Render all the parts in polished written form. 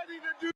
ready to do?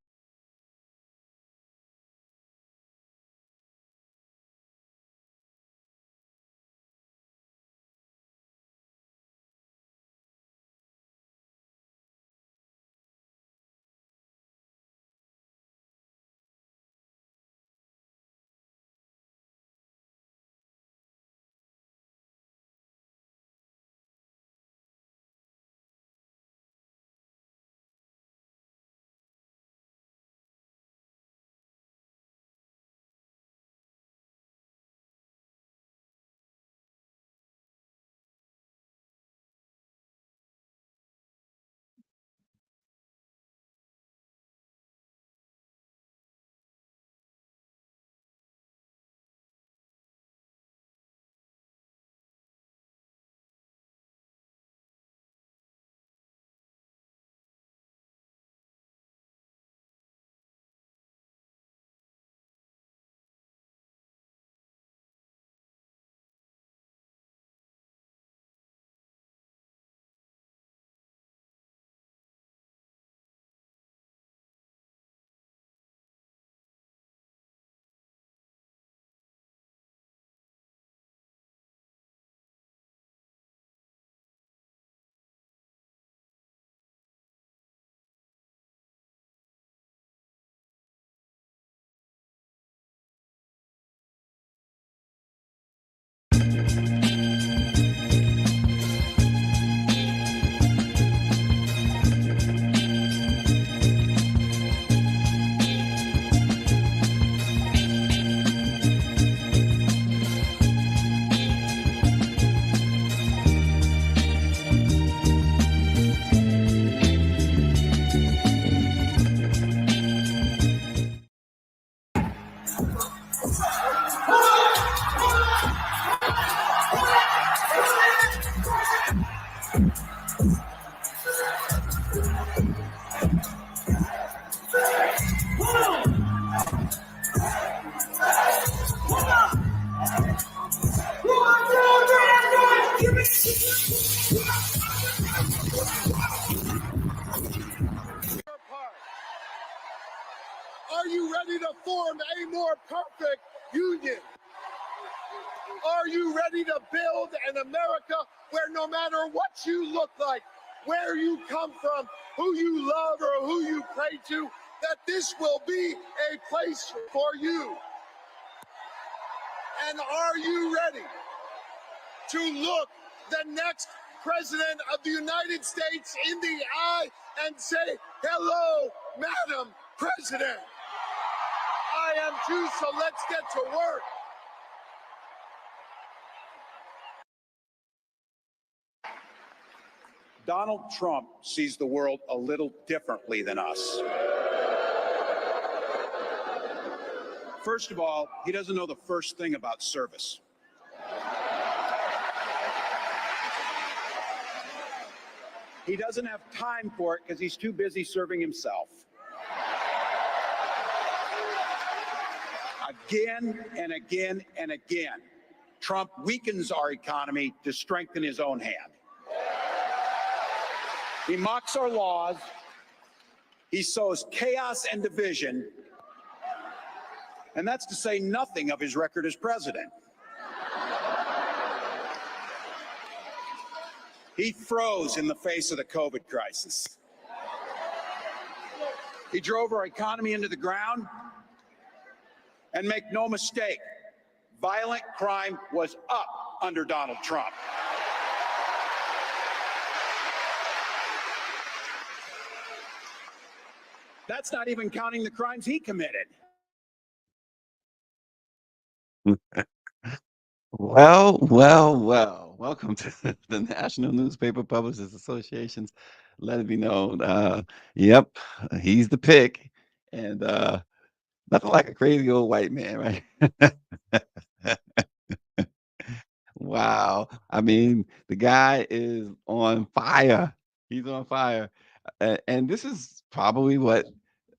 Are you ready to form a more perfect union? Are you ready to build an America where no matter what you look like, where you come from, who you love or who you pray to, that this will be a place for you? And are you ready to look the next president of the United States in the eye and say, hello, Madam President? I am too, so let's get to work. Donald Trump sees the world a little differently than us. First of all, he doesn't know the first thing about service. He doesn't have time for it because he's too busy serving himself. Again and again and again, Trump weakens our economy to strengthen his own hand. He mocks our laws. He sows chaos and division. And that's to say nothing of his record as president. He froze in the face of the COVID crisis. He drove our economy into the ground. And make no mistake, violent crime was up under Donald Trump. That's not even counting the crimes he committed. Well. Welcome to the National Newspaper Publishers Association's Let It Be Known. Yep, he's the pick. And nothing like a crazy old white man, right? Wow. I mean, the guy is on fire. He's on fire. And this is probably what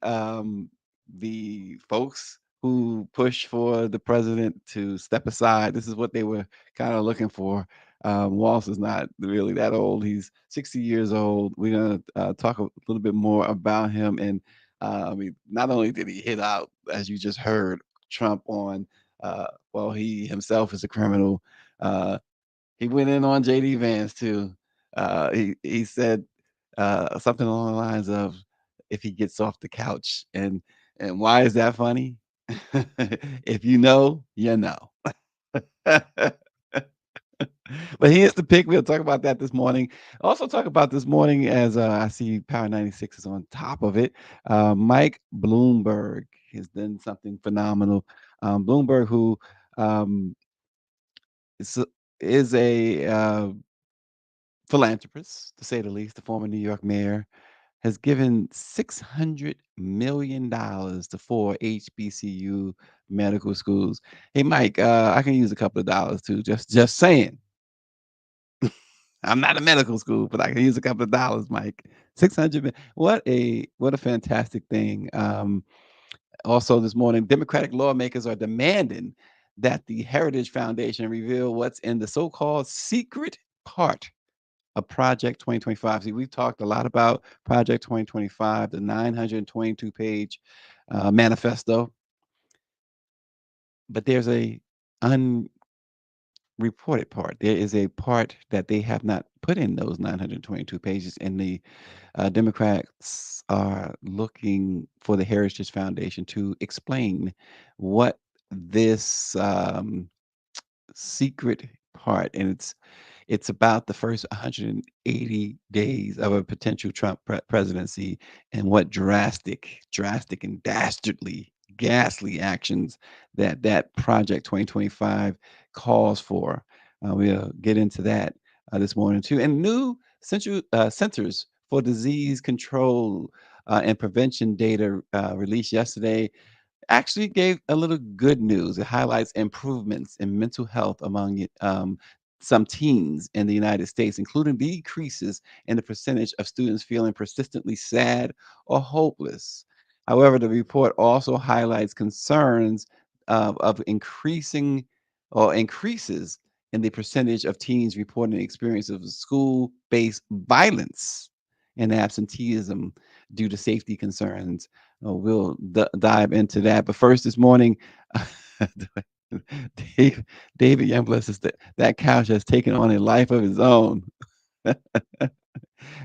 the folks who push for the president to step aside, this is what they were kind of looking for. Waltz is not really that old. He's 60 years old. We're going to talk a little bit more about him. And I mean, not only did he hit out, as you just heard, Trump on, well, he himself is a criminal. Uh, he went in on JD Vance too. He said something along the lines of, "If he gets off the couch," and why is that funny? If you know, you know. But he is the pick. We'll talk about that this morning. Also, talk about this morning as I see Power 96 is on top of it. Mike Bloomberg has done something phenomenal. Bloomberg, who um, is, is a philanthropist, to say the least, the former New York mayor, has given $600 million to 4 HBCU medical schools. Hey, Mike, I can use a couple of dollars too. Just saying. I'm not a medical school, but I can use a couple of dollars, Mike. 600. What a fantastic thing. Also, this morning, Democratic lawmakers are demanding that the Heritage Foundation reveal what's in the so-called secret part of Project 2025. See, we've talked a lot about Project 2025, the 922-page manifesto, but there's a unreported part. There is a part that they have not put in those 922 pages, and the Democrats are looking for the Heritage Foundation to explain what this secret part, and it's about the first 180 days of a potential Trump presidency and what drastic and dastardly, ghastly actions that Project 2025 calls for. We'll get into that this morning too. And new centers for disease control and prevention data released yesterday actually gave a little good news. It highlights improvements in mental health among some teens in the United States, including decreases in the percentage of students feeling persistently sad or hopeless. However, the report also highlights concerns of increasing or increases in the percentage of teens reporting experience of school-based violence and absenteeism due to safety concerns. We'll dive into that. But first, this morning, Dave, David Youngblood says that couch has taken on a life of its own.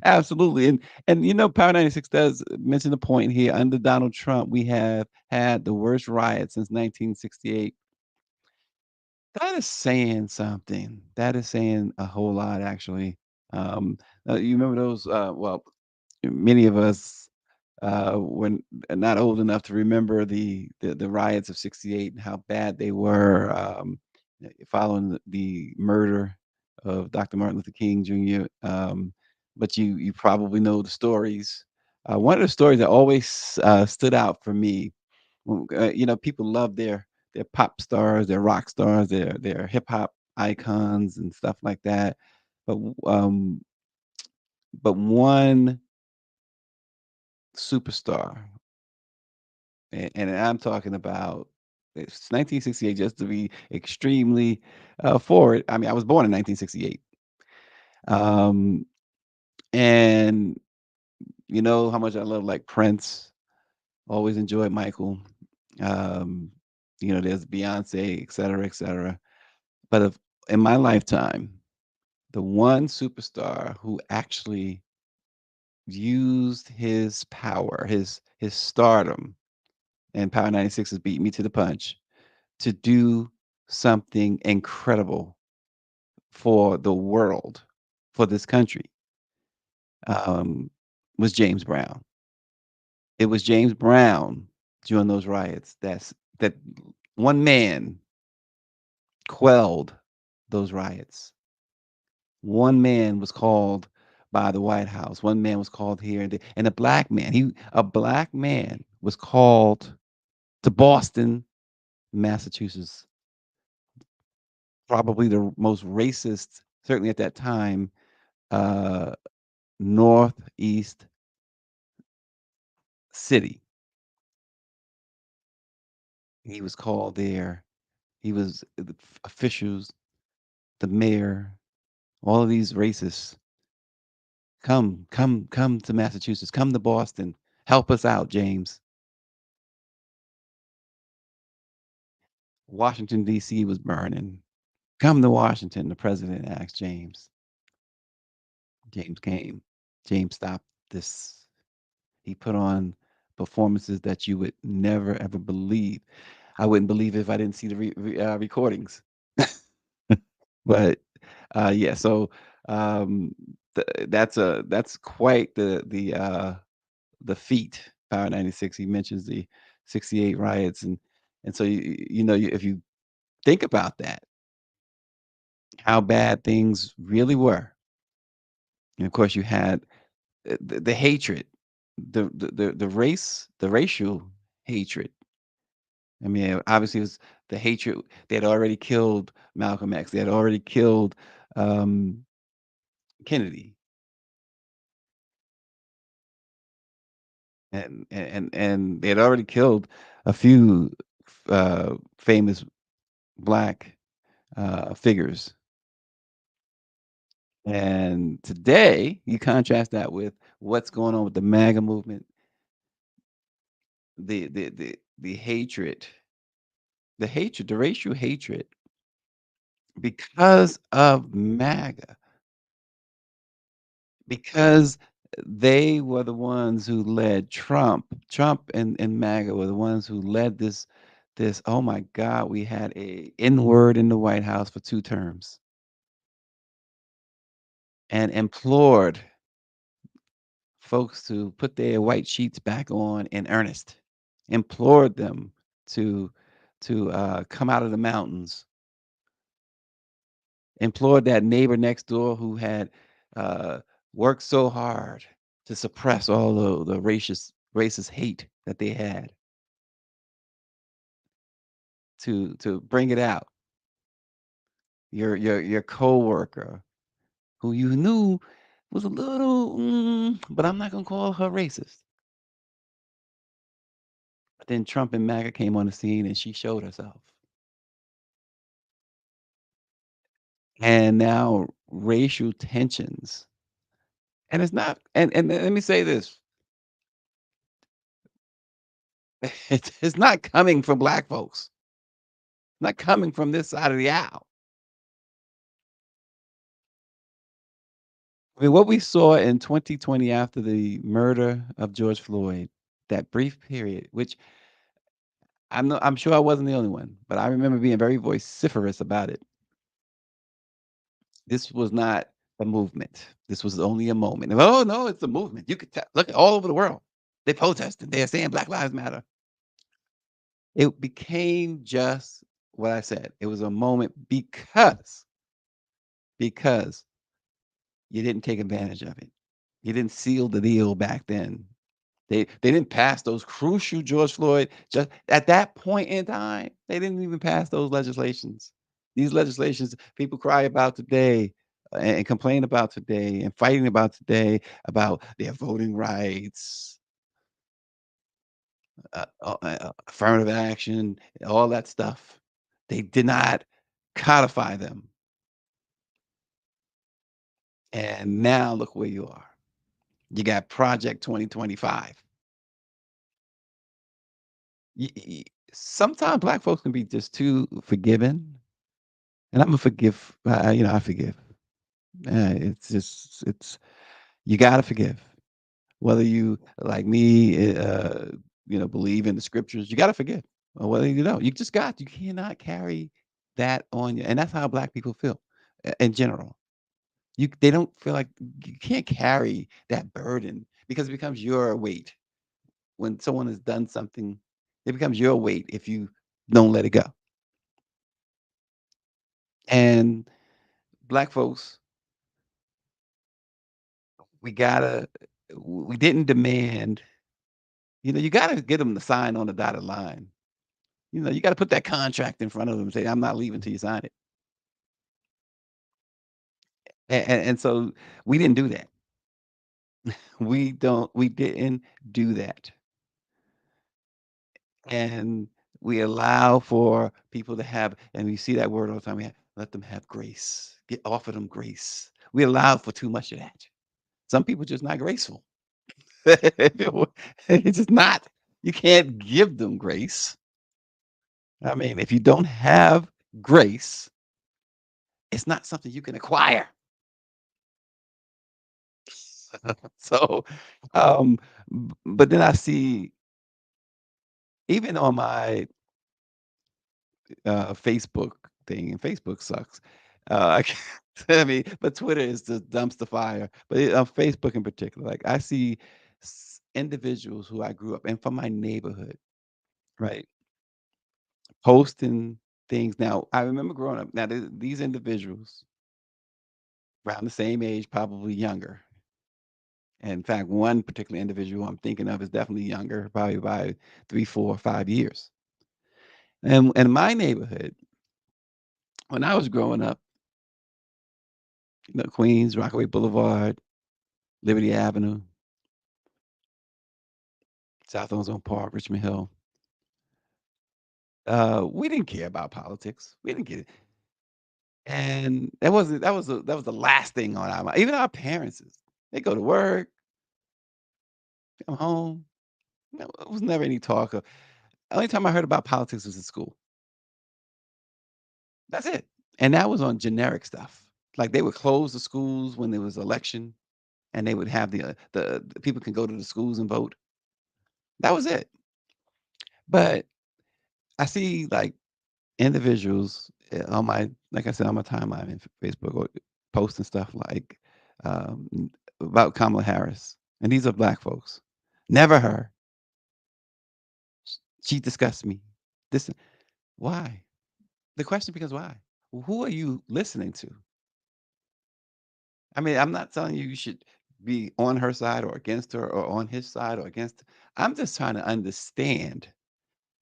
Absolutely. And Power 96 does mention the point here. Under Donald Trump, we have had the worst riot since 1968. That is saying something. That is saying a whole lot, actually. Um, you remember those? Well, many of us when not old enough to remember the riots of '68 and how bad they were, following the murder of Dr. Martin Luther King Jr. But you probably know the stories. One of the stories that always stood out for me, people love their pop stars, their rock stars, their hip hop icons and stuff like that. But but one superstar, and I'm talking about it's 1968, just to be extremely forward. I mean, I was born in 1968. Um, and you know how much I love like Prince, always enjoyed Michael. Um, there's Beyonce, et cetera, et cetera. But in my lifetime, the one superstar who actually used his power, his stardom, and Power 96 has beat me to the punch to do something incredible for the world, for this country, um, was James Brown. It was James Brown during those riots that one man quelled those riots. One man was called by the White House. One man was called here, and a black man was called to Boston, Massachusetts, probably the most racist, certainly at that time, uh, northeast city. He was called there. He was the officials, the mayor, all of these racists. Come to Massachusetts. Come to Boston. Help us out, James. Washington, D.C. was burning. Come to Washington, the president asked James. James came. James stopped this. He put on performances that you would never ever believe. I wouldn't believe it if I didn't see the recordings. But yeah, so um, that's quite the feat. Power 96. He mentions the 68 riots, and so if you think about that, how bad things really were, and of course you had the hatred, the racial hatred. I mean, obviously, it was the hatred. They had already killed Malcolm X. They had already killed um, Kennedy, and they had already killed a few famous black figures. And today, you contrast that with what's going on with the MAGA movement, the hatred, the racial hatred because of MAGA, because they were the ones who led Trump. Trump and MAGA were the ones who led this. Oh my God, we had a N word in the White House for 2 terms and implored folks to put their white sheets back on in earnest, implored them to come out of the mountains, implored that neighbor next door who had uh, worked so hard to suppress all the racist hate that they had to bring it out. Your coworker who you knew was a little, but I'm not gonna call her racist. But then Trump and MAGA came on the scene, and she showed herself. And now racial tensions, and it's not. And let me say this: it's not coming from black folks. It's not coming from this side of the aisle. I mean, what we saw in 2020 after the murder of George Floyd, that brief period, which I'm sure I wasn't the only one, but I remember being very vociferous about it. This was not a movement. This was only a moment. Oh no, it's a movement. You could tell. Look at all over the world. They protested. They're saying Black Lives Matter. It became just what I said. It was a moment because you didn't take advantage of it. You didn't seal the deal back then. They didn't pass those crucial George Floyd just at that point in time. They didn't even pass those legislations. These legislations people cry about today and complain about today and fighting about today about their voting rights, affirmative action, all that stuff. They did not codify them. And now look where you are. You got Project 2025. Y- y- Sometimes black folks can be just too forgiving, and I'm a forgive. I forgive. It's just it's you gotta forgive. Whether you like me, believe in the scriptures, you gotta forgive. Or whether you don't, you just got. You cannot carry that on you, and that's how black people feel in general. They don't feel like you can't carry that burden because it becomes your weight when someone has done something. It becomes your weight if you don't let it go. And black folks, we gotta we didn't demand, you gotta get them to sign on the dotted line. You gotta put that contract in front of them and say, I'm not leaving till you sign it. And so we didn't do that. We didn't do that. And we allow for people to have, and we see that word all the time, let them have grace. Offer them grace. We allow for too much of that. Some people just not graceful. It's just not. You can't give them grace. I mean, if you don't have grace, it's not something you can acquire. So, um, but then I see even on my Facebook thing, and Facebook sucks. I can't- I mean, but Twitter is the dumpster fire. But Facebook in particular, like I see individuals who I grew up in from my neighborhood, right, posting things. Now, I remember growing up. Now, these individuals around the same age, probably younger. And in fact, one particular individual I'm thinking of is definitely younger, probably by 3, 4, 5 years. And in my neighborhood, when I was growing up, Queens, Rockaway Boulevard, Liberty Avenue, South Ozone Park, Richmond Hill. We didn't care about politics. We didn't get it, and that was the last thing on our mind. Even our parents, they go to work, come home. It was never any talk of. Only time I heard about politics was in school. That's it, and that was on generic stuff. Like they would close the schools when there was election, and they would have the people can go to the schools and vote. That was it. But I see like individuals on my like I said on my timeline in Facebook or posting stuff like about Kamala Harris, and these are black folks. Never her. She disgusts me. This why? The question becomes why? Who are you listening to? I mean, I'm not telling you you should be on her side or against her or on his side or against. I'm just trying to understand.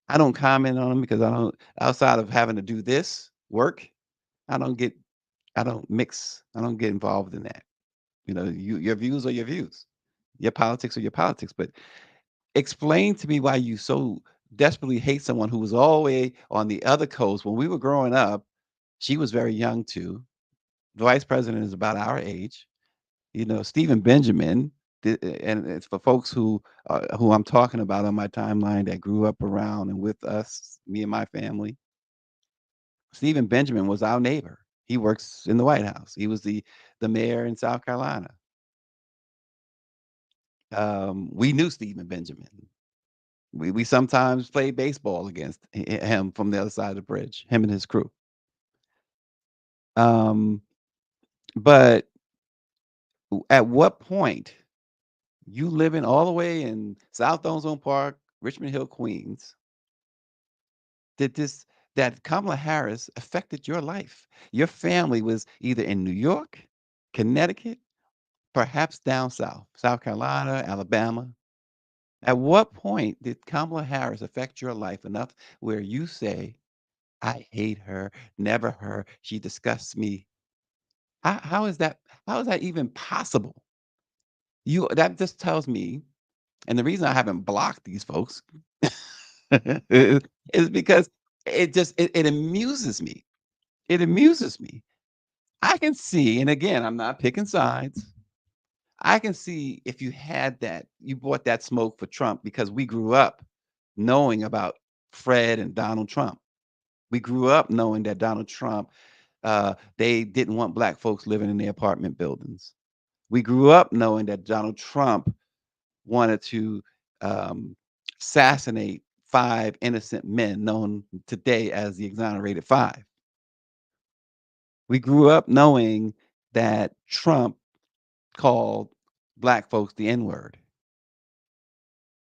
I don't comment on them because I don't outside of having to do this work. I don't get I don't mix. I don't get involved in that. Your views are your views. Your politics are your politics. But explain to me why you so desperately hate someone who was all the way on the other coast. When we were growing up, she was very young too. The vice president is about our age. Stephen Benjamin, and it's for folks who I'm talking about on my timeline that grew up around and with us, me and my family. Stephen Benjamin was our neighbor. He works in the White House. He was the mayor in South Carolina. We knew Stephen Benjamin. We sometimes played baseball against him from the other side of the bridge, him and his crew. Um, but at what point you living all the way in South Ozone Park, Richmond Hill, Queens, did this that Kamala Harris affected your life? Your family was either in New York, Connecticut, perhaps down south, South Carolina, Alabama. At what point did Kamala Harris affect your life enough where you say, I hate her, never her, she disgusts me? How is that? How is that even possible? That just tells me, and the reason I haven't blocked these folks is is because it amuses me. It amuses me. I can see, and again, I'm not picking sides. I can see if you bought that smoke for Trump because we grew up knowing about Fred and Donald Trump. We grew up knowing that Donald Trump, they didn't want black folks living in their apartment buildings. We grew up knowing that Donald Trump wanted to um, assassinate 5 innocent men known today as the exonerated five. We grew up knowing that Trump called black folks the N word,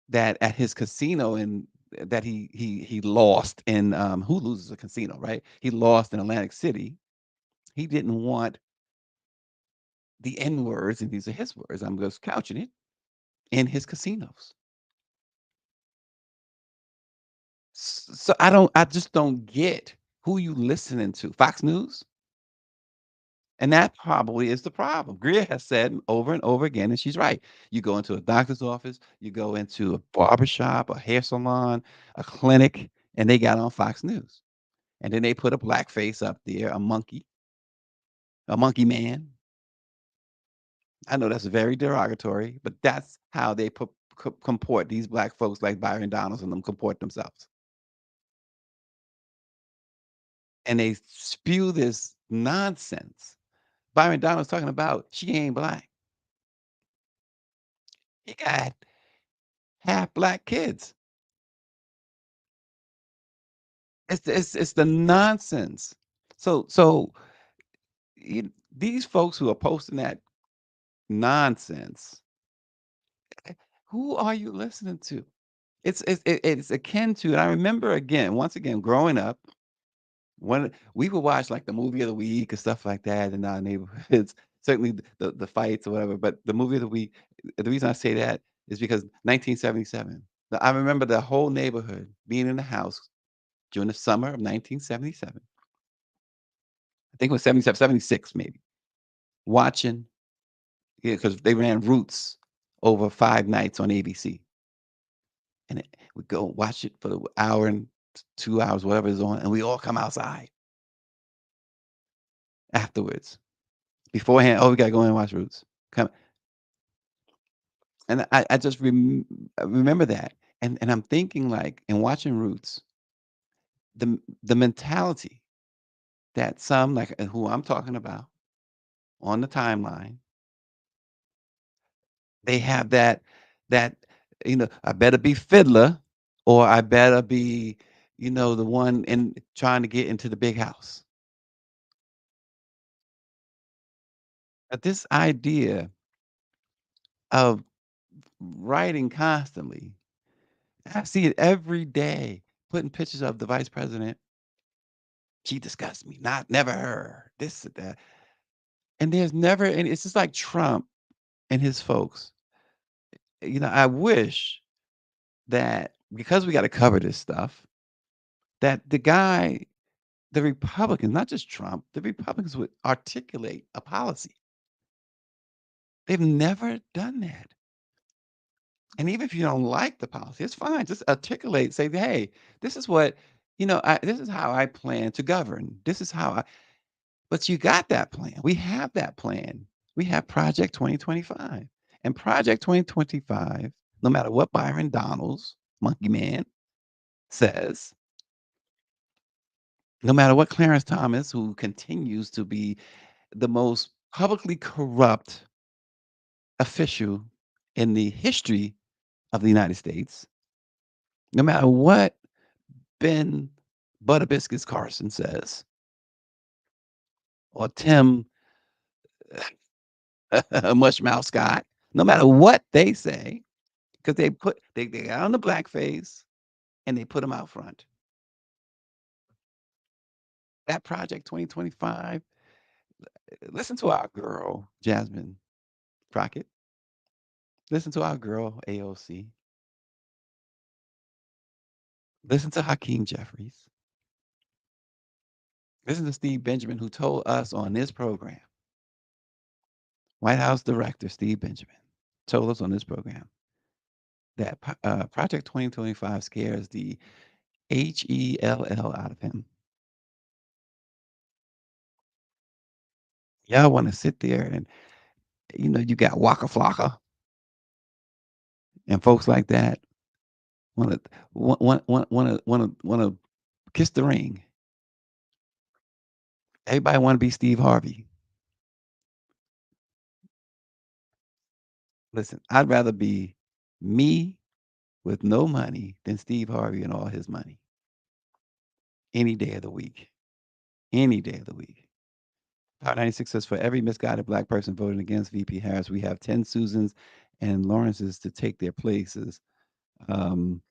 that at his casino and that he lost in who loses a casino, right? He lost in Atlantic City. He didn't want the N words, and these are his words. I'm just couching it in his casinos. So I just don't get who you listening to. Fox News? And that probably is the problem. Greer has said over and over again, and she's right. You go into a doctor's office, you go into a barber shop, a hair salon, a clinic, and they got on Fox News. And then they put a black face up there, a monkey man. I know that's very derogatory, but that's how they comport. These black folks like Byron Donalds and them comport themselves. And they spew this nonsense. Byron Donalds talking about she ain't black. He got half black kids. It's the nonsense. So these folks who are posting that nonsense, who are you listening to? It's akin to, and I remember once again, growing up, when we would watch like the movie of the week and stuff like that in our neighborhoods, certainly the fights or whatever. But the movie of the week, the reason I say that is because 1977. I remember the whole neighborhood being in the house during the summer of 1977. I think it was 77, 76 maybe, watching, yeah, because they ran Roots over 5 nights on ABC. And we go watch it for the hour and 2 hours, whatever is on, and we all come outside afterwards. Beforehand, oh, we gotta go in and watch Roots. Come, and I just remember that, and I'm thinking like, and watching Roots, the mentality that some like who I'm talking about on the timeline, they have that I better be Fiddler, or I better be the one in trying to get into the big house. But this idea of writing constantly, I see it every day, putting pictures of the vice president. She disgusts me. Not never her. This or that. And there's never, and it's just like Trump and his folks. I wish that because we got to cover this stuff, that the Republicans, not just Trump, the Republicans would articulate a policy. They've never done that. And even if you don't like the policy, it's fine. Just articulate, say, hey, this is what, this is how I plan to govern. This is how I, but you got that plan. We have that plan. We have Project 2025. And Project 2025, no matter what Byron Donalds, Monkey Man, says, no matter what Clarence Thomas, who continues to be the most publicly corrupt official in the history of the United States, no matter what Ben Butterbiscuits Carson says, or Tim Mushmouth Scott, no matter what they say, because they got on the blackface and they put them out front. That Project 2025, listen to our girl, Jasmine Crockett. Listen to our girl, AOC. Listen to Hakeem Jeffries. Listen to Steve Benjamin, who told us on this program, White House Director Steve Benjamin, told us on this program that Project 2025 scares the HELL out of him. Y'all want to sit there and, you got Waka Flocka and folks like that want to kiss the ring. Everybody want to be Steve Harvey. Listen, I'd rather be me with no money than Steve Harvey and all his money. Any day of the week. Any day of the week. Power 96 says for every misguided black person voting against VP Harris, we have 10 Susans and Lawrences to take their places. Um,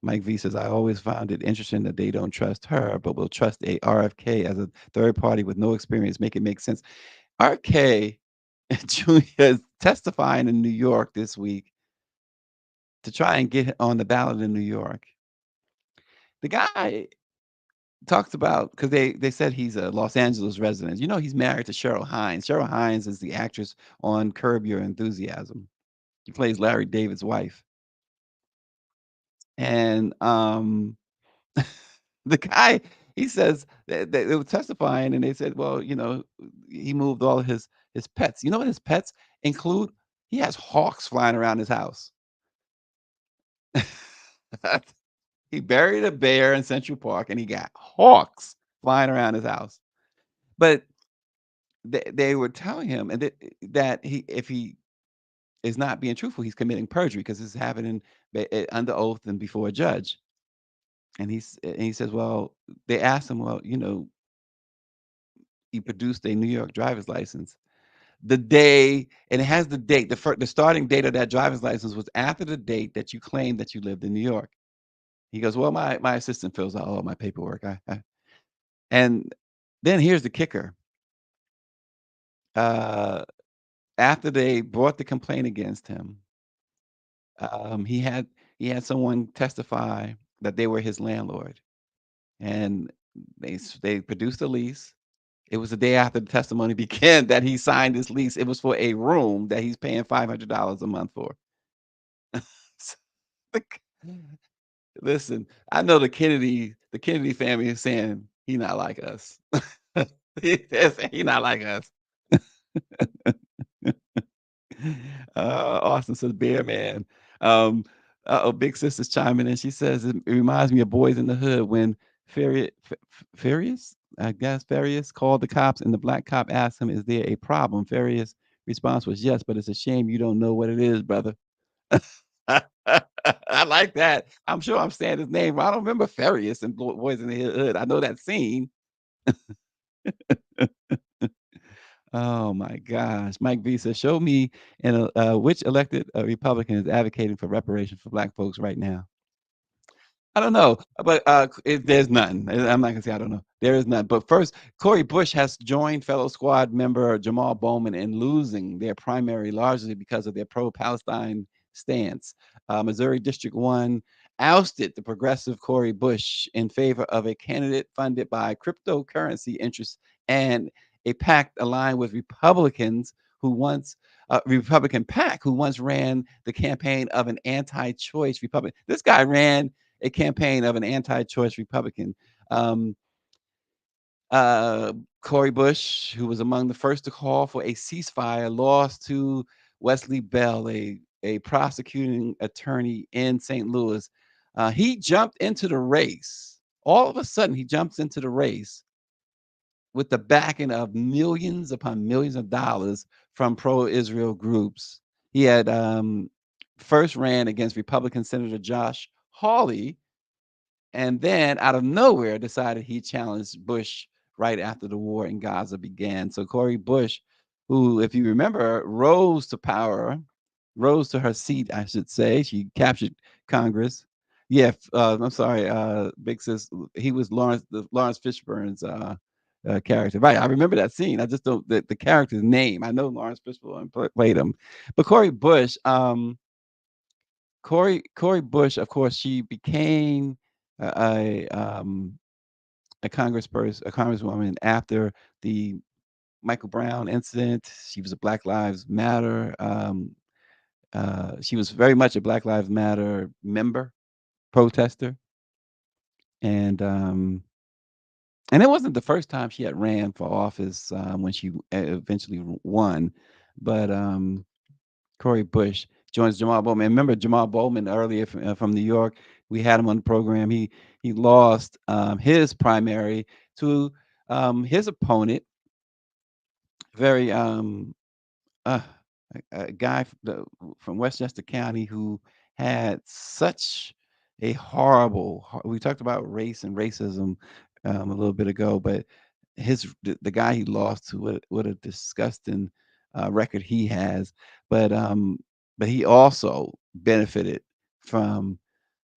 Mike V says, I always found it interesting that they don't trust her, but will trust a RFK as a third party with no experience. Make it make sense. RFK Jr. is testifying in New York this week to try and get on the ballot in New York. The guy talks about, because they said he's a Los Angeles resident. He's married to Cheryl Hines. Cheryl Hines is the actress on Curb Your Enthusiasm. He plays Larry David's wife. And the guy he says that they were testifying, and they said, well, he moved all of his pets. You know what his pets include? He has hawks flying around his house. He buried a bear in Central Park, and he got hawks flying around his house. But they were telling him, and that if he is not being truthful, he's committing perjury because this is happening under oath and before a judge. And he says, well, they asked him, well, he produced a New York driver's license. The day, and it has the date, the starting date of that driver's license was after the date that you claimed that you lived in New York. He goes, well, my assistant fills out all my paperwork. And then here's the kicker. Uh, After they brought the complaint against him, he had someone testify that they were his landlord, and they produced a lease. It was the day after the testimony began that he signed this lease. It was for a room that he's paying $500 a month for. So, like, listen, I know the Kennedy family is saying he not like us. They're saying he not like us. Austin says, "Bear man." Um, Big Sister's chiming in. She says it reminds me of Boys in the Hood when Farius, I guess Farius called the cops, and the black cop asked him, "Is there a problem?" Farius' response was, "Yes, but it's a shame you don't know what it is, brother." I like that. I'm sure I'm saying his name, but I don't remember Farius and Boys in the Hood. I know that scene. Oh my gosh. Mike V says, show me which elected Republican is advocating for reparations for black folks right now. I don't know, but there's none. I'm not gonna say I don't know. There is none. But first, Cori Bush has joined fellow squad member Jamal Bowman in losing their primary largely because of their pro-Palestine stance. Missouri District 1 ousted the progressive Cori Bush in favor of a candidate funded by cryptocurrency interests and a pact aligned with Republicans who once Republican PAC who once ran the campaign of an anti-choice Republican. This guy ran a campaign of an anti-choice Republican. Um, Cori Bush, who was among the first to call for a ceasefire, lost to Wesley Bell, a prosecuting attorney in St. Louis. He jumped into the race. All of a sudden, he jumps into the race with the backing of millions upon millions of dollars from pro-Israel groups. He had first ran against Republican Senator Josh Hawley, and then out of nowhere decided he challenged Bush right after the war in Gaza began. So Cori Bush, who, if you remember, rose to power, rose to her seat, I should say. She captured Congress. Yeah, I'm sorry, Big Sis. He was Lawrence Fishburne's character. Right, I remember that scene. I just don't the character's name. I know Lawrence Fishburne played him, but Cori Bush, Cori Bush, of course, she became a congressperson, a congresswoman after the Michael Brown incident. She was a Black Lives Matter. She was very much a Black Lives Matter member, protester, and it wasn't the first time she had ran for office when she eventually won, but Cori Bush joins Jamal Bowman. And remember Jamal Bowman earlier from New York? We had him on the program. He lost his primary to his opponent, very uh, a guy from Westchester County who had such a horrible. We talked about race and racism a little bit ago, but the guy he lost to, what a disgusting record he has. But he also benefited from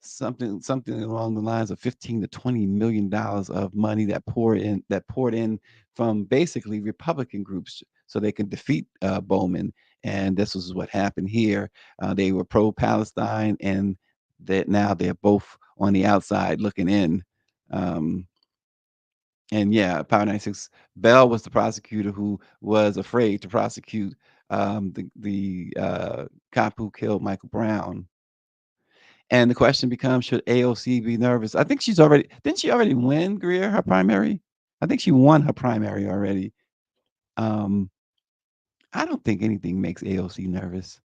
something along the lines of 15 to 20 million dollars of money that poured in from basically Republican groups so they can defeat Bowman. And this was what happened here. They were pro-Palestine, and that now they're both on the outside looking in. Um, and yeah, Power 96 Bell was the prosecutor who was afraid to prosecute the cop who killed Michael Brown. And the question becomes, should AOC be nervous? I think didn't she already win, Greer, her primary? I think she won her primary already. Um, I don't think anything makes AOC nervous.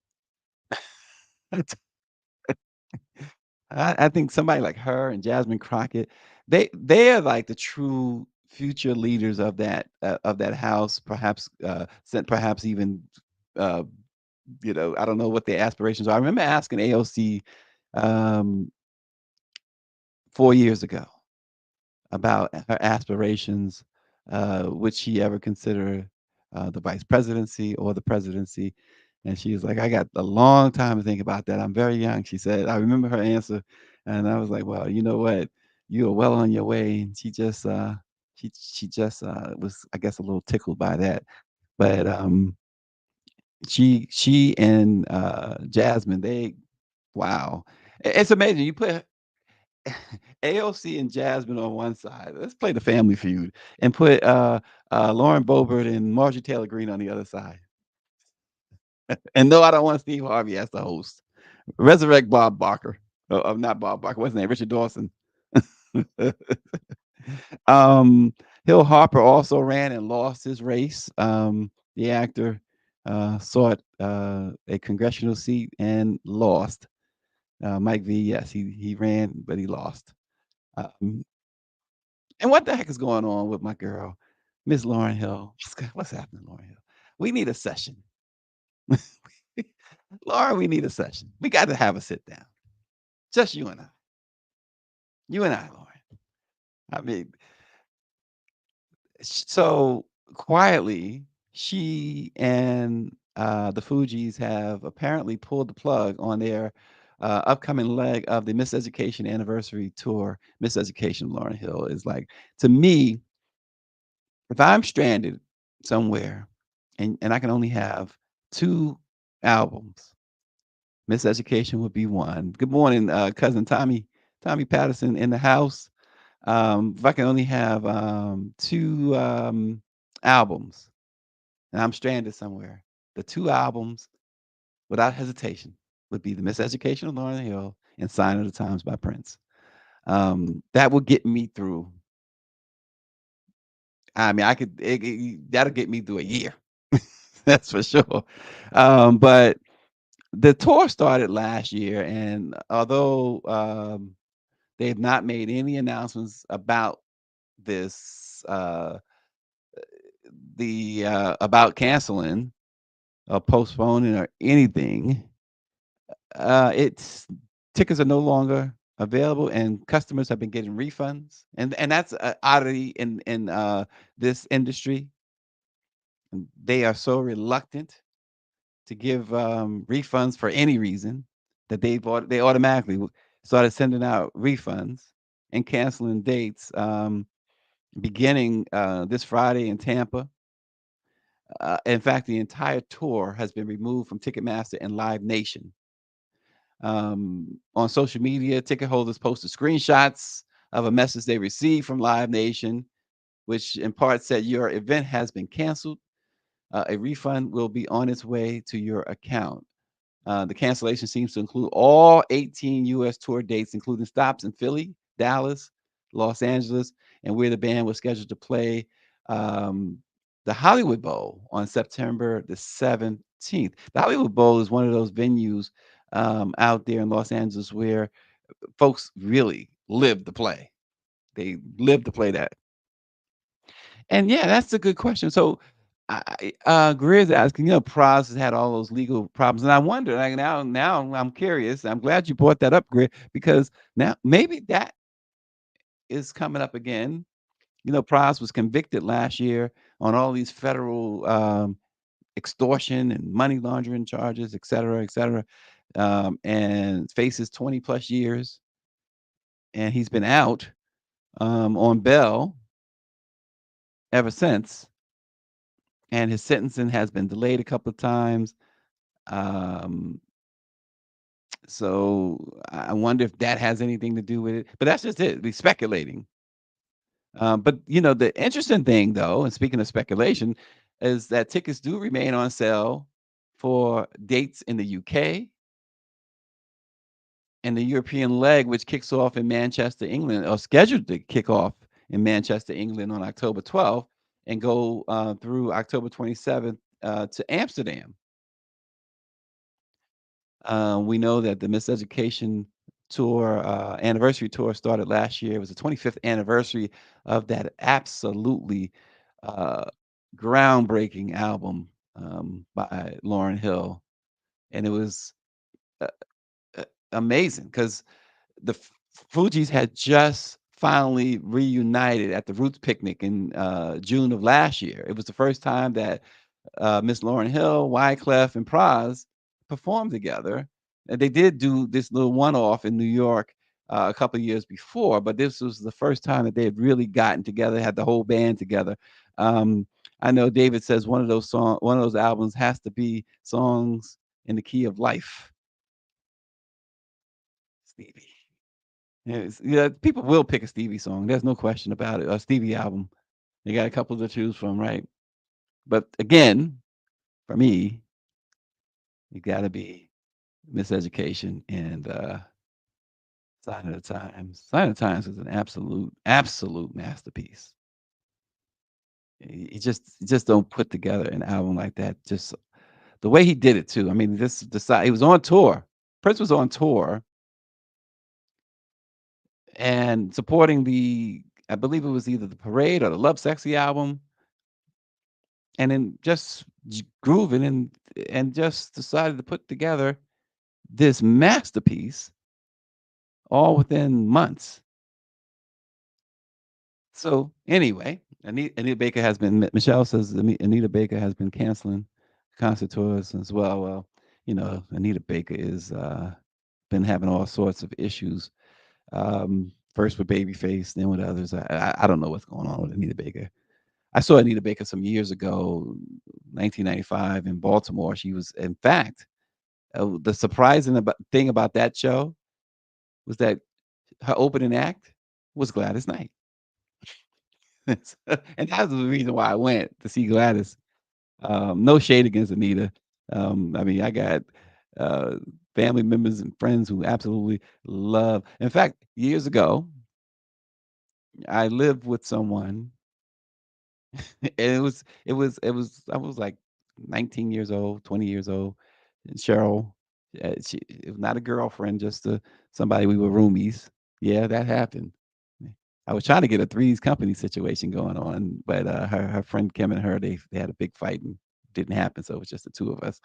I think somebody like her and Jasmine Crockett, they are like the true future leaders of that house. Perhaps perhaps even uh, I don't know what their aspirations are. I remember asking AOC um, 4 years ago about her aspirations. Would she ever consider the vice presidency or the presidency? And she was like, I got a long time to think about that. I'm very young, she said. I remember her answer. And I was like, well, you know what? You are well on your way. And she just was, I guess, a little tickled by that. But she and Jasmine, wow. It's amazing. You put AOC and Jasmine on one side. Let's play the Family Feud and put Lauren Boebert and Marjorie Taylor Greene on the other side. And no, I don't want Steve Harvey as the host. Resurrect Bob Barker. Not Bob Barker. What's his name? Richard Dawson. um, Hill Harper also ran and lost his race. The actor sought a congressional seat and lost. Mike V, yes, he ran, but he lost. Um, And what the heck is going on with my girl, Miss Lauren Hill? What's happening, Lauren Hill? We need a session. Lauren, we need a session. We got to have a sit down. Just you and I. You and I, Lauren. I mean, so quietly, she and the Fugees have apparently pulled the plug on their upcoming leg of the Miss Education anniversary tour. Miss Education, Lauren Hill is like, to me, if I'm stranded somewhere and I can only have 2 albums, Miss Education would be one. Good morning, cousin Tommy Patterson in the house. If I can only have 2 albums and I'm stranded somewhere, the 2 albums without hesitation would be the Miss Education of Lauryn Hill and Sign of the Times by Prince. That would get me through. I mean, that'll get me through a year. That's for sure. But the tour started last year, and although they have not made any announcements about this, about canceling or postponing or anything, it's tickets are no longer available, and customers have been getting refunds, and that's an oddity in this industry. They are so reluctant to give refunds for any reason that they automatically started sending out refunds and canceling dates beginning this Friday in Tampa. In fact, the entire tour has been removed from Ticketmaster and Live Nation. On social media, ticket holders posted screenshots of a message they received from Live Nation, which in part said your event has been canceled. A refund will be on its way to your account. The cancellation seems to include all 18 U.S. tour dates, including stops in Philly, Dallas, Los Angeles, and where the band was scheduled to play the Hollywood Bowl on September the 17th. The Hollywood Bowl is one of those venues out there in Los Angeles where folks really live to play. They live to play that. And yeah, that's a good question. So, Greer's asking, Pras has had all those legal problems, and I wonder, like now I'm curious. I'm glad you brought that up, Greer, because now maybe that is coming up again. Pras was convicted last year on all these federal extortion and money laundering charges, et cetera, and faces 20 plus years, and he's been out on bail ever since. And his sentencing has been delayed a couple of times. Um, so I wonder if that has anything to do with it. But that's just it. We're speculating. But the interesting thing, though, and speaking of speculation, is that tickets do remain on sale for dates in the UK, and the European leg, which kicks off in Manchester, England, or scheduled to kick off in Manchester, England on October 12th and go through October 27th to Amsterdam. We know that the Miseducation tour, anniversary tour started last year. It was the 25th anniversary of that absolutely uh, groundbreaking album by Lauryn Hill. And it was uh, amazing because the Fugees had just finally reunited at the Roots picnic in June of last year. It was the first time that Miss Lauryn Hill, Wyclef, and Pras performed together. And they did do this little one-off in New York a couple of years before, but this was the first time that they had really gotten together, had the whole band together. Um, I know David says one of those albums has to be songs in the key of life. Stevie. Yeah, people will pick a Stevie song. There's no question about it. A Stevie album. You got a couple to choose from, right? But again, for me, you got to be Miseducation and Sign of the Times. Sign of the Times is an absolute masterpiece. You just don't put together an album like that. Just the way he did it too. I mean, this the side he was on tour. Prince was on tour and supporting the I believe it was either the Parade or the Love Sexy album, and then just grooving and just decided to put together this masterpiece all within months. So anyway, Anita Baker has been. Michelle says Anita Baker has been canceling concert tours as well. Well, Anita Baker is been having all sorts of issues. First with Babyface, then with others. I don't know what's going on with Anita Baker. I saw Anita Baker some years ago, 1995 in Baltimore. She was, in fact, the surprising thing about that show was that her opening act was Gladys Knight. And that's the reason why I went to see Gladys. No shade against Anita. I mean, I got uh, family members and friends who absolutely love. In fact, years ago, I lived with someone, and it was. I was like 19 years old, 20 years old. And Cheryl, it was not a girlfriend, just somebody. We were roomies. Yeah, that happened. I was trying to get a Three's Company situation going on, but her friend Kim and her they had a big fight and didn't happen. So it was just the two of us.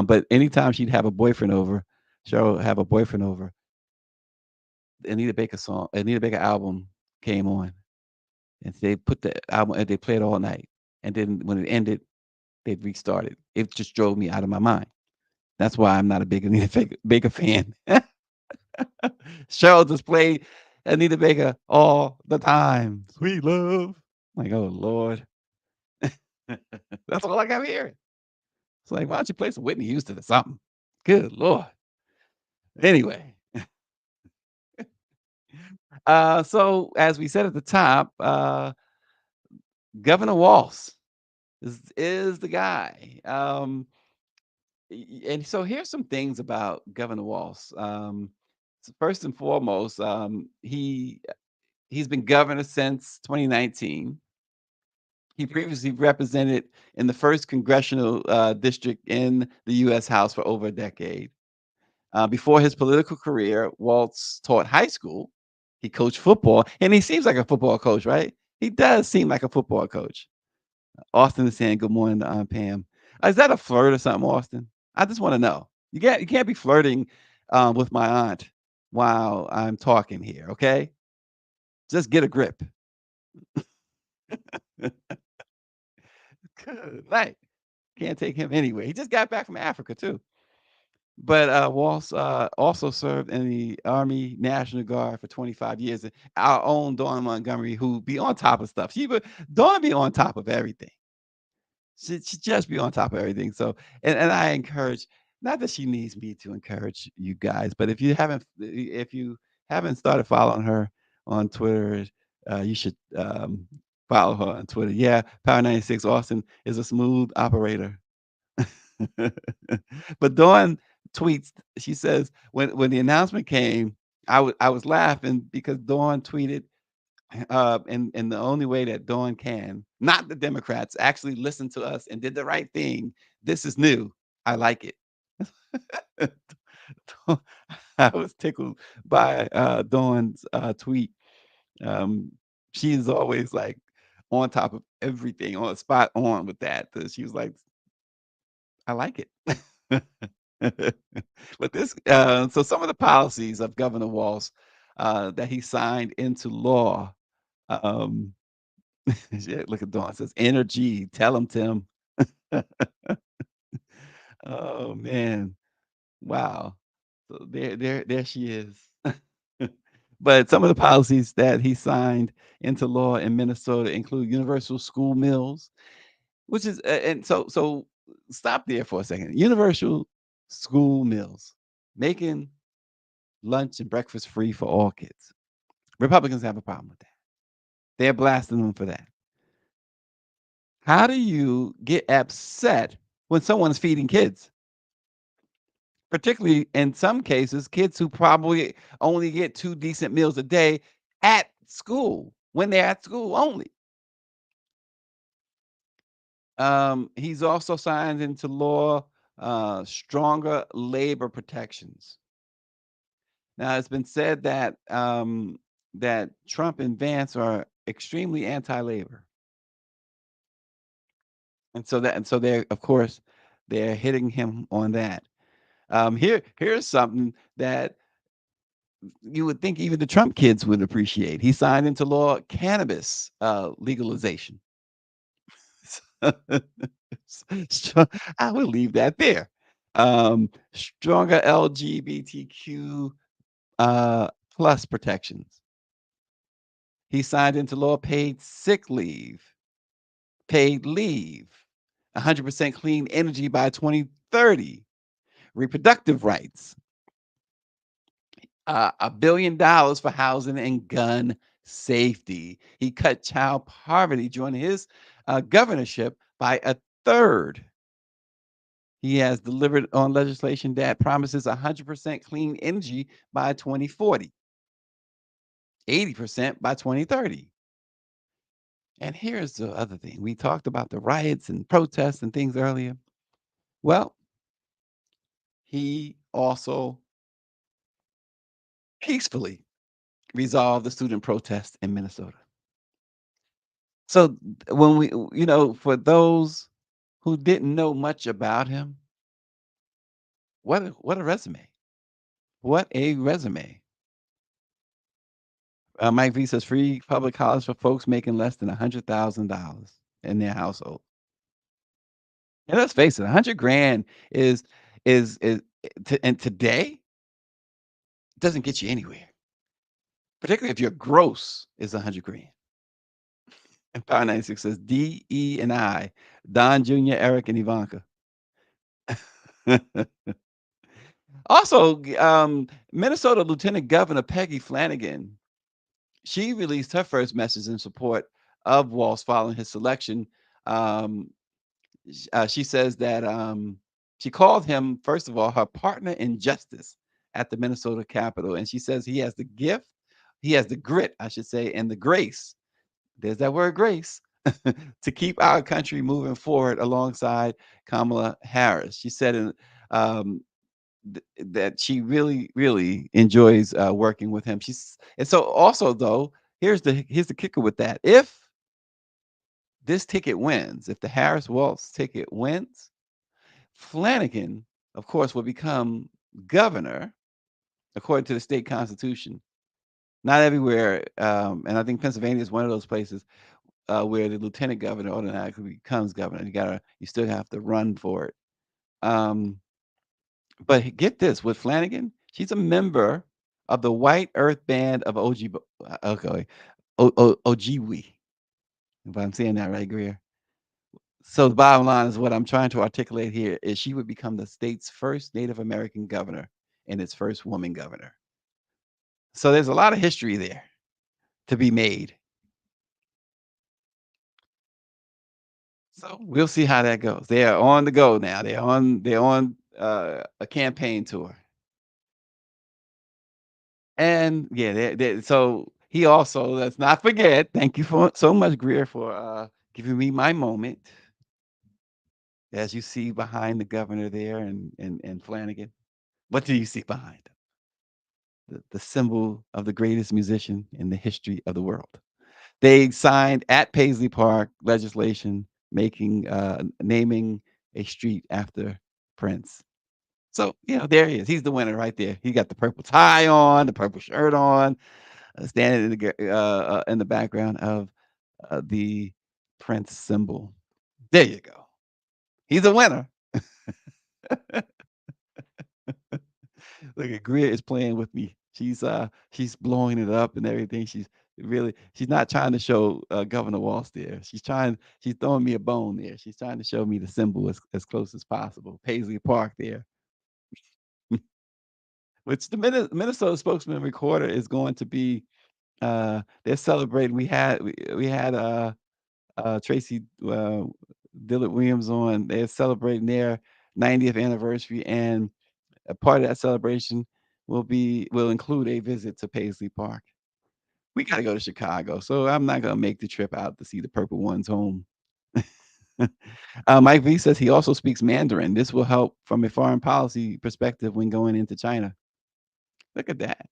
But anytime she'd have a boyfriend over, Cheryl would have a boyfriend over. Anita Baker album came on, and they put the album and they played all night. And then when it ended, they'd restart it. It just drove me out of my mind. That's why I'm not a big Baker fan. Cheryl just played Anita Baker all the time. Sweet love. Like, oh Lord. That's all I got hearing. It's like, why don't you play some Whitney Houston or something? Good Lord. Anyway, so as we said at the top, Governor Waltz is the guy. And so here's some things about Governor Waltz. So first and foremost, he's been governor since 2019. He previously represented in the first congressional district in the U.S. House for over a decade. Before his political career, Waltz taught high school. He coached football, and he seems like a football coach, right? He does seem like a football coach. Austin is saying good morning to Aunt Pam. Is that a flirt or something, Austin? I just want to know. You can't be flirting with my aunt while I'm talking here, okay? Just get a grip. Good night. Can't take him anyway. He just got back from Africa too. But Waltz also served in the Army National Guard for 25 years. And our own Dawn Montgomery, who be on top of stuff. Dawn be on top of everything. She just be on top of everything. So, and I encourage, not that she needs me to encourage you guys, but if you haven't started following her on Twitter, you should follow her on Twitter. Yeah, Power 96 Austin is a smooth operator. But Dawn tweets. She says when the announcement came, I was laughing because Dawn tweeted, and the only way that Dawn can, not the Democrats, actually listen to us and did the right thing. This is new. I like it. I was tickled by Dawn's tweet. Um, she's always like on top of everything, on spot on with that. She was like, I like it. But so some of the policies of Governor Walz that he signed into law. Um, yeah, look at Dawn says energy. Tell him, Tim. Oh man, wow. So there she is. But some of the policies that he signed into law in Minnesota include universal school meals, which is and so stop there for a second. Universal school meals, making lunch and breakfast free for all kids. Republicans have a problem with that. They're blasting them for that. How do you get upset when someone's feeding kids? Particularly in some cases, kids who probably only get 2 decent meals a day at school, when they're at school only. He's also signed into law stronger labor protections. Now, it's been said that that Trump and Vance are extremely anti-labor, and so they're of course they're hitting him on that. Here's something that you would think even the Trump kids would appreciate. He signed into law cannabis legalization. So I will leave that there. Stronger LGBTQ plus protections. He signed into law paid sick leave, paid leave, 100% clean energy by 2030, reproductive rights, $1 billion for housing and gun safety. He cut child poverty during his governorship by a third. He has delivered on legislation that promises 100% clean energy by 2040, 80% by 2030. And here's the other thing. We talked about the riots and protests and things earlier. Well, he also peacefully resolved the student protest in Minnesota. So when for those who didn't know much about him, what a resume. What a resume. Mike V says free public college for folks making less than $100,000 in their household. And let's face it, 100 grand is and today doesn't get you anywhere. Particularly if your gross is 100 grand. And Power 96 says D, E, and I, Don Jr., Eric, and Ivanka. Also, Minnesota Lieutenant Governor Peggy Flanagan, she released her first message in support of Walz following his selection. Um, she says that she called him, first of all, her partner in justice at the Minnesota Capitol. And she says he has the gift, he has the grit, I should say, and the grace. There's that word grace to keep our country moving forward alongside Kamala Harris. She said um, that she really, really enjoys working with him. And so also though, here's the kicker with that. If this ticket wins, if the Harris Waltz ticket wins, Flanagan, of course, will become governor according to the state constitution. Not everywhere, and I think Pennsylvania is one of those places where the lieutenant governor automatically becomes governor. You still have to run for it. Um, but get this, with Flanagan, she's a member of the White Earth Band of okay, Ojibwe. If I'm saying that right, Greer. So the bottom line is what I'm trying to articulate here is she would become the state's first Native American governor and its first woman governor. So there's a lot of history there to be made. So we'll see how that goes. They are on the go now. They're on a campaign tour. And yeah, so he also, let's not forget, thank you for so much, Greer, for giving me my moment. As you see behind the governor there and Flanagan, what do you see behind him? The symbol of the greatest musician in the history of the world. They signed at Paisley Park legislation making naming a street after Prince. So, there he is. He's the winner right there. He got the purple tie on, the purple shirt on, standing in the background of the Prince symbol. There you go. He's a winner. Look at Greer is playing with me. She's blowing it up and everything. She's not trying to show Governor Waltz there. She's throwing me a bone there. She's trying to show me the symbol as close as possible. Paisley Park there. Which the Minnesota spokesman recorder is going to be they're celebrating. We had Tracy Dillard Williams on. They're celebrating their 90th anniversary, and a part of that celebration will include a visit to Paisley Park. We got to go to Chicago, so I'm not going to make the trip out to see the Purple Ones home. Mike V says he also speaks Mandarin. This will help from a foreign policy perspective when going into China. Look at that.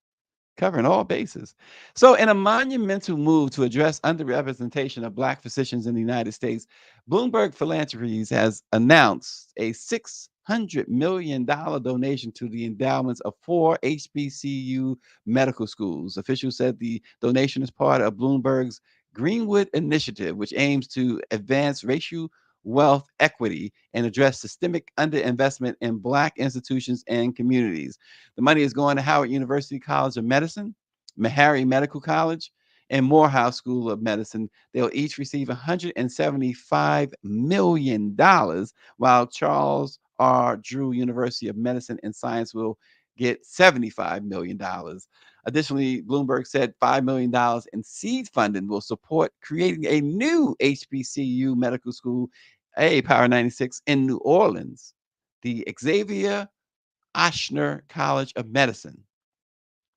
Covering all bases. So, in a monumental move to address underrepresentation of Black physicians in the United States, Bloomberg Philanthropies has announced a $600 million donation to the endowments of 4 HBCU medical schools. Officials said the donation is part of Bloomberg's Greenwood Initiative, which aims to advance racial wealth equity and address systemic underinvestment in Black institutions and communities. The money is going to Howard University College of Medicine, Meharry Medical College, and Morehouse School of Medicine. They'll each receive $175 million, while Charles R. Drew University of Medicine and Science will get $75 million. Additionally, Bloomberg said $5 million in seed funding will support creating a new HBCU medical school, a Power 96 in New Orleans, the Xavier Ochsner College of Medicine.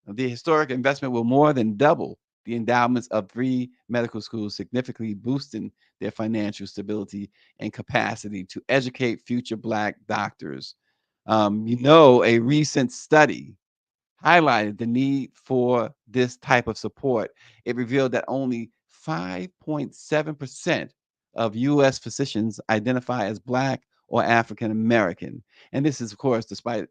The historic investment will more than double the endowments of 3 medical schools, significantly boosting their financial stability and capacity to educate future Black doctors. A recent study highlighted the need for this type of support. It revealed that only 5.7% of U.S. physicians identify as Black or African American. And this is, of course, despite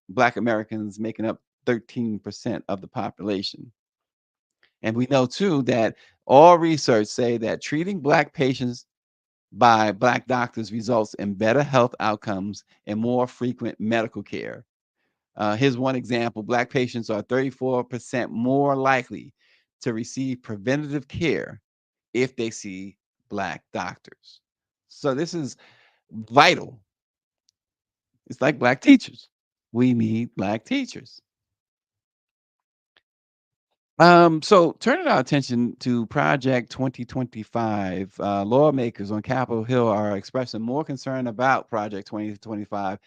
Black Americans making up 13% of the population. And we know, too, that all research say that treating Black patients by Black doctors results in better health outcomes and more frequent medical care. Here's one example. Black patients are 34% more likely to receive preventative care if they see Black doctors. So this is vital. It's like Black teachers. We need Black teachers. So turning our attention to Project 2025, lawmakers on Capitol Hill are expressing more concern about Project 2025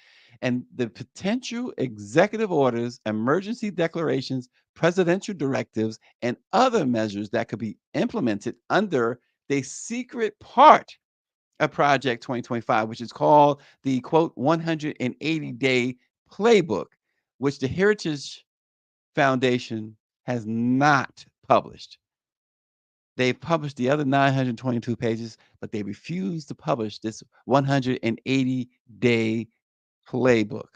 and the potential executive orders, emergency declarations, presidential directives, and other measures that could be implemented under the secret part of Project 2025, which is called the quote 180-day playbook, which the Heritage Foundation has not published. They've published the other 922 pages, but they refuse to publish this 180-day playbook.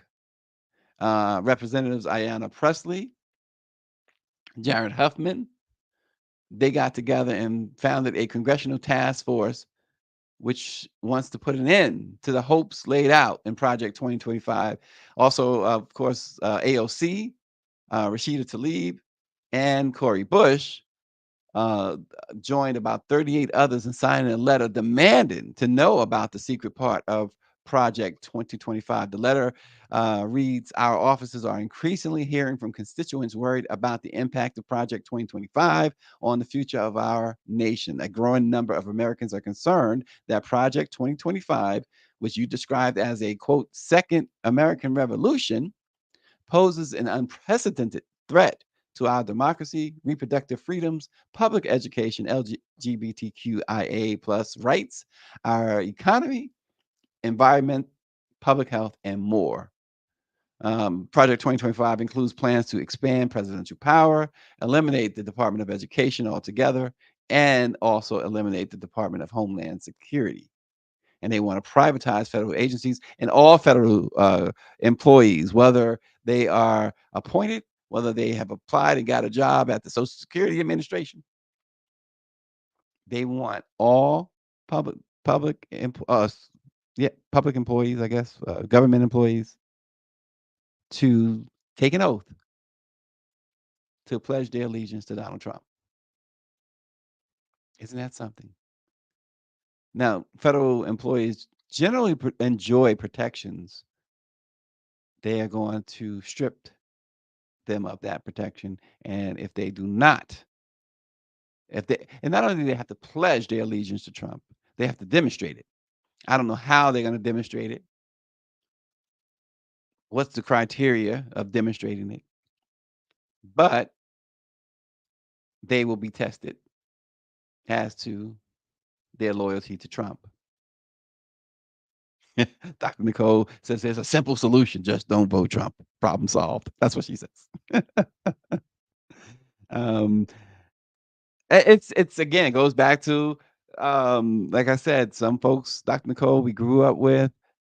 Representatives Ayanna Pressley, Jared Huffman, they got together and founded a congressional task force which wants to put an end to the hopes laid out in Project 2025. Also, of course, AOC, Rashida Tlaib, and Cori Bush uh, joined about 38 others in signing a letter demanding to know about the secret part of Project 2025. The letter reads, "Our offices are increasingly hearing from constituents worried about the impact of Project 2025 on the future of our nation. A growing number of Americans are concerned that Project 2025 which you described as a quote, second American Revolution, poses an unprecedented threat to our democracy, reproductive freedoms, public education, LGBTQIA plus rights, our economy, environment, public health, and more. Project 2025 includes plans to expand presidential power, eliminate the Department of Education altogether, and also eliminate the Department of Homeland Security. And they want to privatize federal agencies and all federal employees, whether they are appointed, whether they have applied and got a job at the Social Security Administration. They want all public public yeah, public employees, I guess, government employees to take an oath to pledge their allegiance to Donald Trump. Isn't that something? Now, federal employees generally enjoy protections. They are going to strip them of that protection. And if they do not, if they, and not only do they have to pledge their allegiance to Trump, they have to demonstrate it. I don't know how they're going to demonstrate it. What's the criteria of demonstrating it? But they will be tested as to their loyalty to Trump. Dr. Nicole says there's a simple solution. Just don't vote Trump. Problem solved. That's what she says. um, it's again, it goes back to like I said, some folks, Dr. Nicole, we grew up with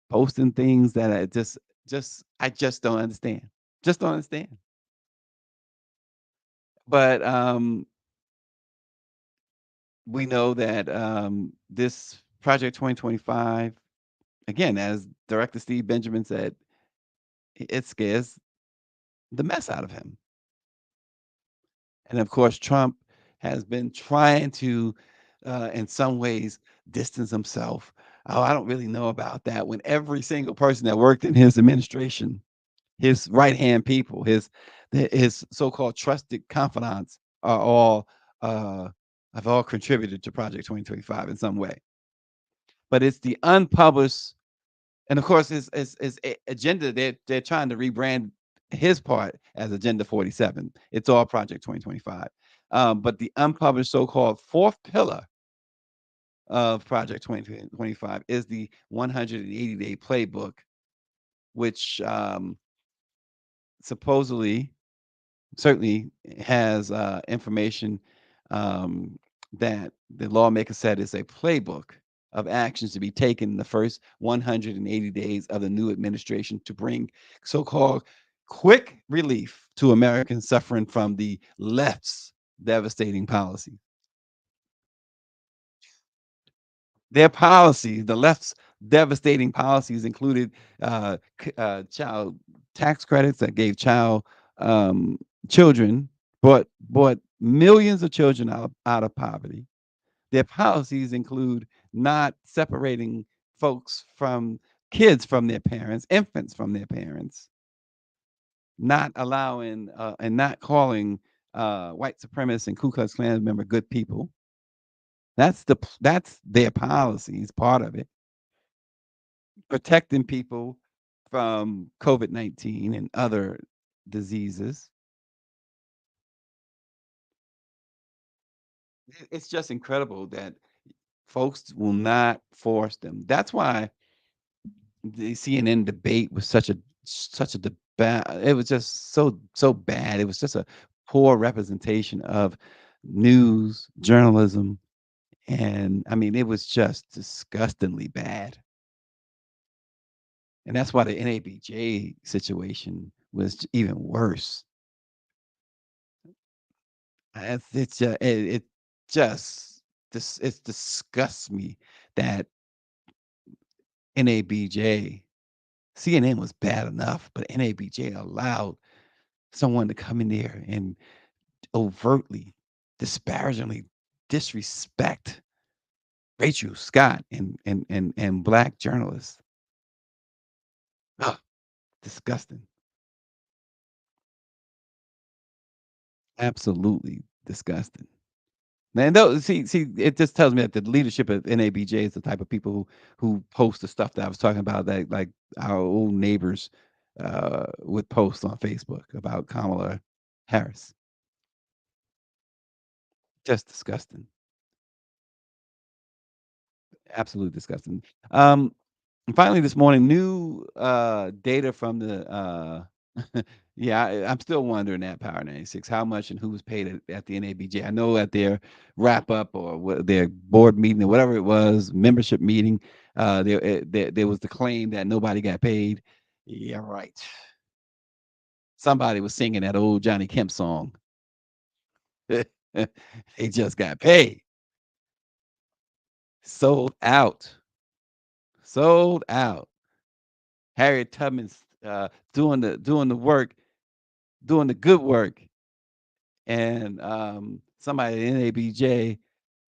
posting things that I just don't understand. Just don't understand. But we know that this Project 2025, again, as Director Steve Benjamin said, it scares the mess out of him. And of course, Trump has been trying to, in some ways, distance himself. Oh, I don't really know about that. When every single person that worked in his administration, his right hand people, his so-called trusted confidants, are all have all contributed to Project 2025 in some way. But it's the unpublished, and of course, his agenda. They're trying to rebrand his part as Agenda 47. It's all Project 2025. But the unpublished so-called fourth pillar of Project 2025 is the 180-day playbook, which supposedly, certainly has information that the lawmaker said is a playbook of actions to be taken in the first 180 days of the new administration to bring so-called quick relief to Americans suffering from the left's devastating policy. Their policies, the left's devastating policies, included child tax credits that gave children, brought millions of children out of poverty. Their policies include not separating kids from their parents, infants from their parents, not allowing and not calling white supremacists and Ku Klux Klan member good people. That's their policies, part of it. Protecting people from COVID-19 and other diseases. It's just incredible that folks will not force them. That's why the CNN debate was such a debate. It was just so bad. It was just a poor representation of news journalism, and I mean, it was just disgustingly bad. And that's why the NABJ situation was even worse. It's just it just it disgusts me that NABJ CNN was bad enough, but NABJ allowed someone to come in there and overtly, disparagingly disrespect Rachel Scott and black journalists. Ugh, disgusting. Absolutely disgusting. And those, see, it just tells me that the leadership of NABJ is the type of people who post the stuff that I was talking about, that like our old neighbors would post on Facebook about Kamala Harris. Just disgusting. Absolutely disgusting. And finally this morning, new data from the yeah, I'm still wondering that Power 96, how much and who was paid at the NABJ. I know at their wrap up or their board meeting or whatever it was, membership meeting, there was the claim that nobody got paid. Yeah, right. Somebody was singing that old Johnny Kemp song. They just got paid. Sold out. Sold out. Harriet Tubman's doing the work, doing the good work, and somebody at NABJ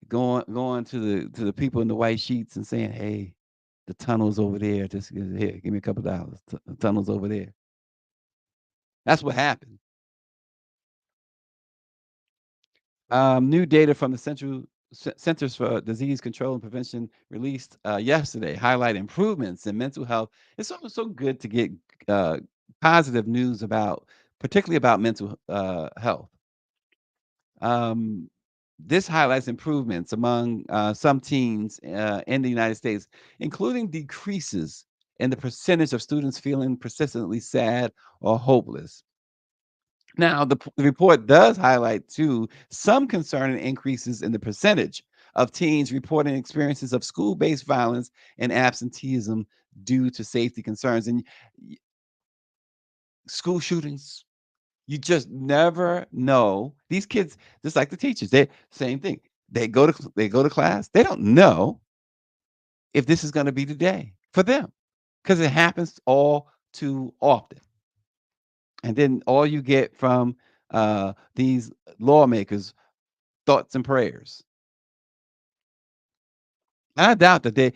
going to the people in the white sheets and saying, "Hey, the tunnel's over there. Just here, give me a couple dollars. The tunnel's over there." That's what happened. New data from the Centers for Disease Control and Prevention released yesterday highlight improvements in mental health. It's so good to get uh, positive news about, particularly about mental health. Um, this highlights improvements among some teens in the United States, including decreases in the percentage of students feeling persistently sad or hopeless. Now, the report does highlight, too, some concerning increases in the percentage of teens reporting experiences of school based violence and absenteeism due to safety concerns. And school shootings, you just never know. These kids, just like the teachers, they same thing. They go to class. They don't know if this is going to be the day for them because it happens all too often. And then all you get from these lawmakers, thoughts and prayers. I doubt that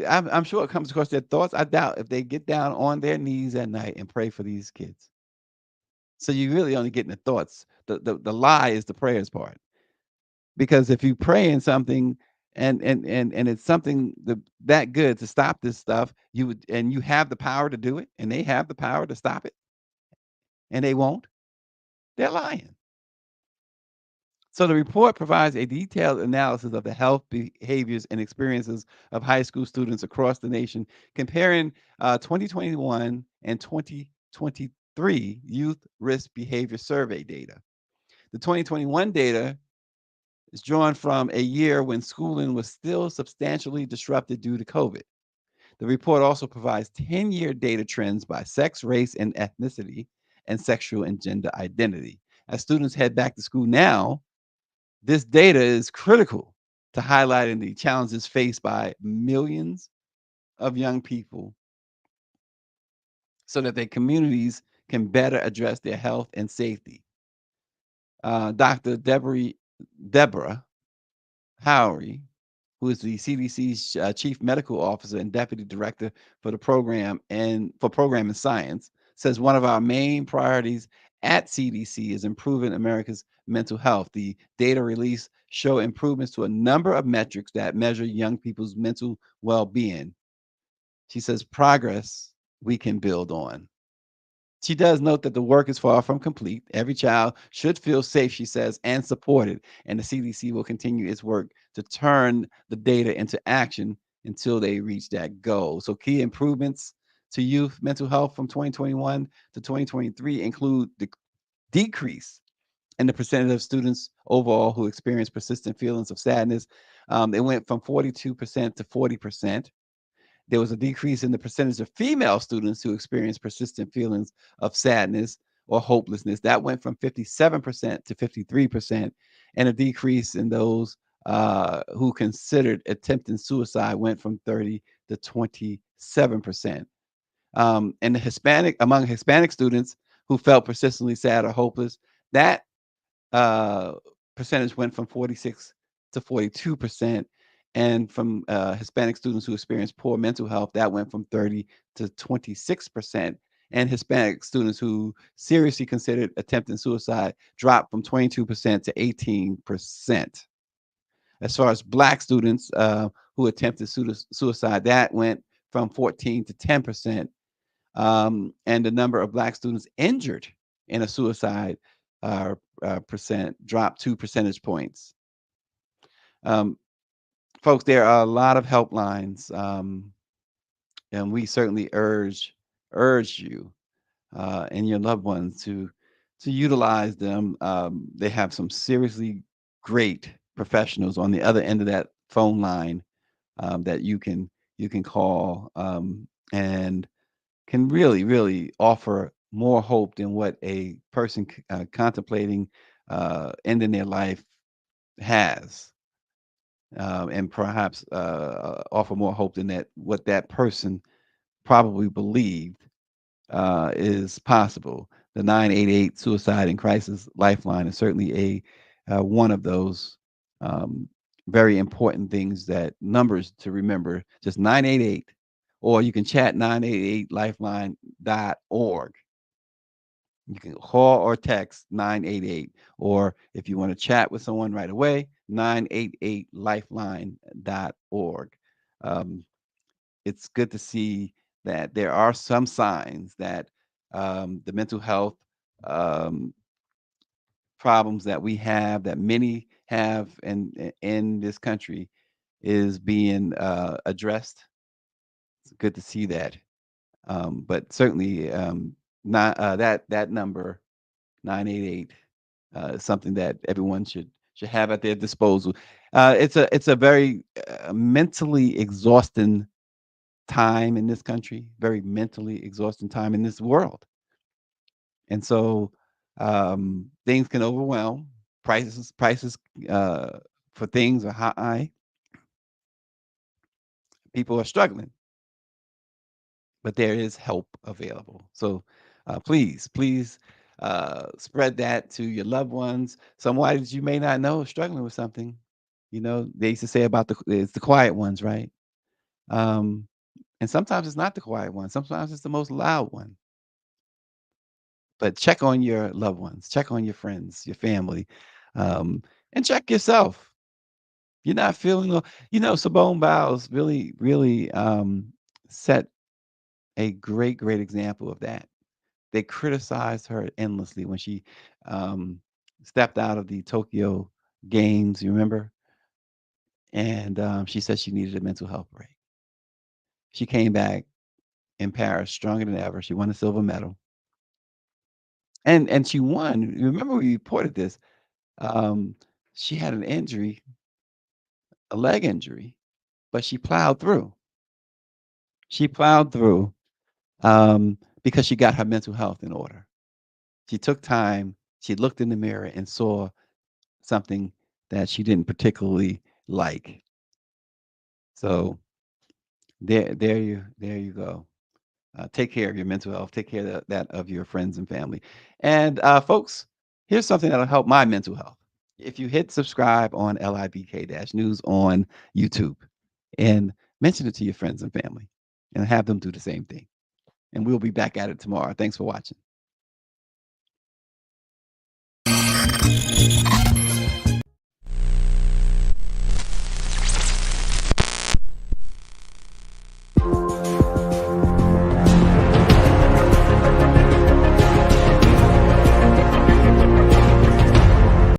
I'm sure it comes across their thoughts. I doubt if they get down on their knees at night and pray for these kids. So you really only getting the thoughts. The lie is the prayers part. Because if you pray in something and it's something that good to stop this stuff, you have the power to do it, and they have the power to stop it, and they won't, they're lying. So the report provides a detailed analysis of the health behaviors and experiences of high school students across the nation, comparing 2021 and 2023 youth risk behavior survey data. The 2021 data is drawn from a year when schooling was still substantially disrupted due to COVID. The report also provides 10-year data trends by sex, race, and ethnicity, and sexual and gender identity. As students head back to school now, this data is critical to highlighting the challenges faced by millions of young people so that their communities can better address their health and safety. Dr. Deborah Howery, who is the CDC's chief medical officer and deputy director for the program and for program and science, says one of our main priorities at CDC is improving America's mental health. The data release show improvements to a number of metrics that measure young people's mental well-being. She says progress we can build on. She does note that the work is far from complete. Every child should feel safe, she says, and supported, and the CDC will continue its work to turn the data into action until they reach that goal. So, key improvements to youth mental health from 2021 to 2023 include the decrease in the percentage of students overall who experience persistent feelings of sadness. It went from 42% to 40%. There was a decrease in the percentage of female students who experienced persistent feelings of sadness or hopelessness. That went from 57% to 53%, and a decrease in those who considered attempting suicide went from 30 to 27%. And among Hispanic students who felt persistently sad or hopeless, that uh, percentage went from 46 to 42%. And from Hispanic students who experienced poor mental health, that went from 30 to 26%. And Hispanic students who seriously considered attempting suicide dropped from 22% to 18%. As far as Black students who attempted suicide, that went from 14 to 10%. And the number of Black students injured in a suicide percent dropped 2 percentage points. Folks, there are a lot of helplines, and we certainly urge you and your loved ones to utilize them. They have some seriously great professionals on the other end of that phone line that you can call and can really offer more hope than what a person contemplating ending their life has, and perhaps offer more hope than that what that person probably believed is possible. The 988 Suicide and Crisis Lifeline is certainly a one of those very important things, that numbers to remember. Just 988, or you can chat 988lifeline.org. You can call or text 988, or if you want to chat with someone right away, 988lifeline.org. It's good to see that there are some signs that the mental health problems that we have, that many have in this country, is being addressed. It's good to see that. But certainly, not that number 988 is something that everyone should have at their disposal. It's a very mentally exhausting time in this country, very mentally exhausting time in this world. And so things can overwhelm. Prices for things are high. People are struggling, but there is help available. So please spread that to your loved ones. Somebody that you may not know is struggling with something. You know, they used to say about it's the quiet ones, right? And sometimes it's not the quiet one. Sometimes it's the most loud one. But check on your loved ones, check on your friends, your family, and check yourself. You're not feeling, Simone Biles really set a great example of that. They criticized her endlessly when she stepped out of the Tokyo Games, you remember? And she said she needed a mental health break. She came back in Paris stronger than ever. She won a silver medal. And she won. Remember we reported this. Um, she had an injury, a leg injury, but she plowed through. She plowed through because she got her mental health in order. She took time. She looked in the mirror and saw something that she didn't particularly like. So there you go. Take care of your mental health. Take care of that of your friends and family. And folks, here's something that'll help my mental health. If you hit subscribe on LIBK-News on YouTube and mention it to your friends and family and have them do the same thing. And we'll be back at it tomorrow. Thanks for watching.